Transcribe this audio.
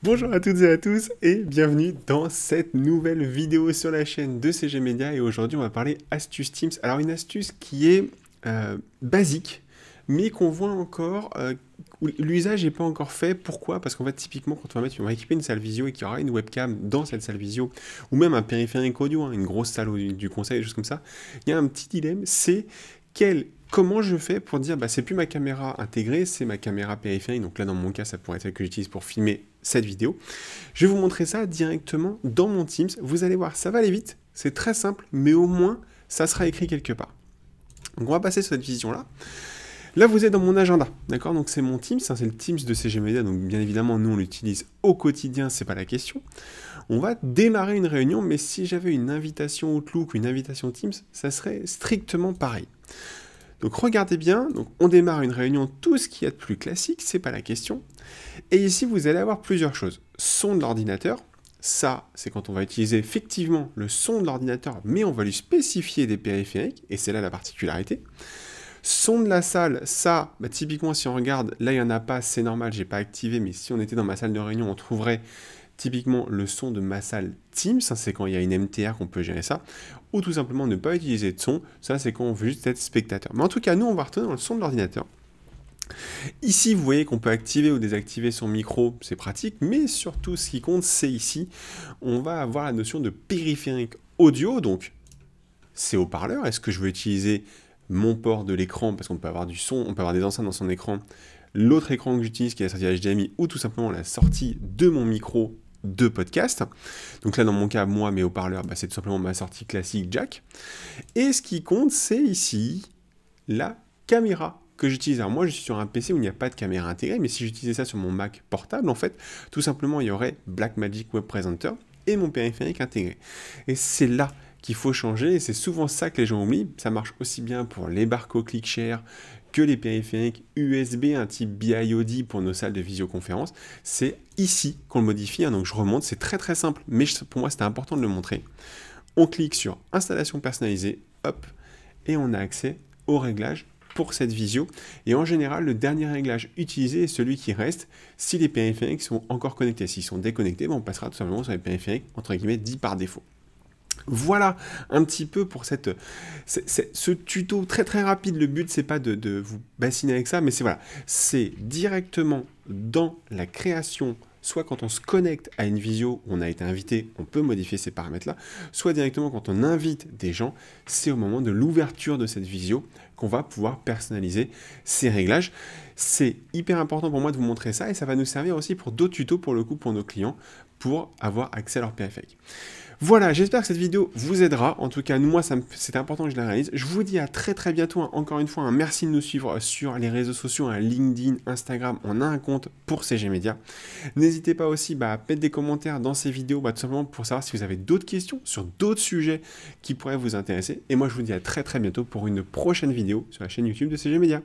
Bonjour à toutes et à tous et bienvenue dans cette nouvelle vidéo sur la chaîne de CG Media et aujourd'hui on va parler astuce Teams. Alors une astuce qui est basique mais qu'on voit encore, où l'usage n'est pas encore fait. Pourquoi? Parce qu'en fait typiquement quand on va équiper une salle visio et qu'il y aura une webcam dans cette salle visio ou même un périphérique audio, une grosse salle du conseil, des choses comme ça, il y a un petit dilemme, c'est comment je fais pour dire c'est plus ma caméra intégrée, c'est ma caméra périphérique. Donc là dans mon cas ça pourrait être celle que j'utilise pour filmer cette vidéo. Je vais vous montrer ça directement dans mon Teams. Vous allez voir, ça va aller vite, c'est très simple, mais au moins ça sera écrit quelque part. Donc on va passer sur cette vision-là. Là, vous êtes dans mon agenda, d'accord? Donc c'est mon Teams, c'est le Teams de CG Media, donc bien évidemment, nous on l'utilise au quotidien, c'est pas la question. On va démarrer une réunion, mais si j'avais une invitation Outlook ou une invitation Teams, ça serait strictement pareil. Donc regardez bien, donc on démarre une réunion, tout ce qu'il y a de plus classique, c'est pas la question. Et ici, vous allez avoir plusieurs choses. Son de l'ordinateur, ça, c'est quand on va utiliser effectivement le son de l'ordinateur, mais on va lui spécifier des périphériques, et c'est là la particularité. Son de la salle, ça, typiquement si on regarde, là il n'y en a pas, c'est normal, j'ai pas activé, mais si on était dans ma salle de réunion, on trouverait typiquement le son de ma salle Teams, c'est quand il y a une MTR qu'on peut gérer ça, ou tout simplement ne pas utiliser de son, ça c'est quand on veut juste être spectateur. Mais en tout cas, nous on va retourner dans le son de l'ordinateur. Ici, vous voyez qu'on peut activer ou désactiver son micro, c'est pratique, mais surtout ce qui compte, c'est ici, on va avoir la notion de périphérique audio, donc c'est haut-parleur, est-ce que je veux utiliser mon port de l'écran, parce qu'on peut avoir du son, on peut avoir des enceintes dans son écran, l'autre écran que j'utilise qui est la sortie HDMI, ou tout simplement la sortie de mon micro de podcast. Donc là, dans mon cas, moi, mes haut-parleurs, c'est tout simplement ma sortie classique jack. Et ce qui compte, c'est ici la caméra que j'utilise. Alors moi, je suis sur un PC où il n'y a pas de caméra intégrée, mais si j'utilisais ça sur mon Mac portable, en fait, tout simplement, il y aurait Blackmagic Web Presenter et mon périphérique intégré. Et c'est là qu'il faut changer, et c'est souvent ça que les gens oublient. Ça marche aussi bien pour les barcodes ClickShare que les périphériques USB, un type BIOD pour nos salles de visioconférence. C'est ici qu'on le modifie, donc je remonte, c'est très très simple, mais pour moi c'était important de le montrer. On clique sur installation personnalisée, hop, et on a accès aux réglages pour cette visio. Et en général, le dernier réglage utilisé est celui qui reste si les périphériques sont encore connectés. S'ils sont déconnectés, on passera tout simplement sur les périphériques, entre guillemets, dits par défaut. Voilà un petit peu pour ce tuto très très rapide. Le but, c'est pas de vous bassiner avec ça, mais c'est directement dans la création. Soit quand on se connecte à une visio où on a été invité, on peut modifier ces paramètres-là, soit directement quand on invite des gens, c'est au moment de l'ouverture de cette visio qu'on va pouvoir personnaliser ces réglages. C'est hyper important pour moi de vous montrer ça et ça va nous servir aussi pour d'autres tutos pour le coup pour nos clients pour avoir accès à leur périphérique. Voilà, j'espère que cette vidéo vous aidera. En tout cas, moi, c'était important que je la réalise. Je vous dis à très très bientôt. Encore une fois, merci de nous suivre sur les réseaux sociaux, LinkedIn, Instagram. On a un compte pour CG Media. N'hésitez pas aussi à mettre des commentaires dans ces vidéos, tout simplement pour savoir si vous avez d'autres questions sur d'autres sujets qui pourraient vous intéresser. Et moi, je vous dis à très très bientôt pour une prochaine vidéo sur la chaîne YouTube de CG Media.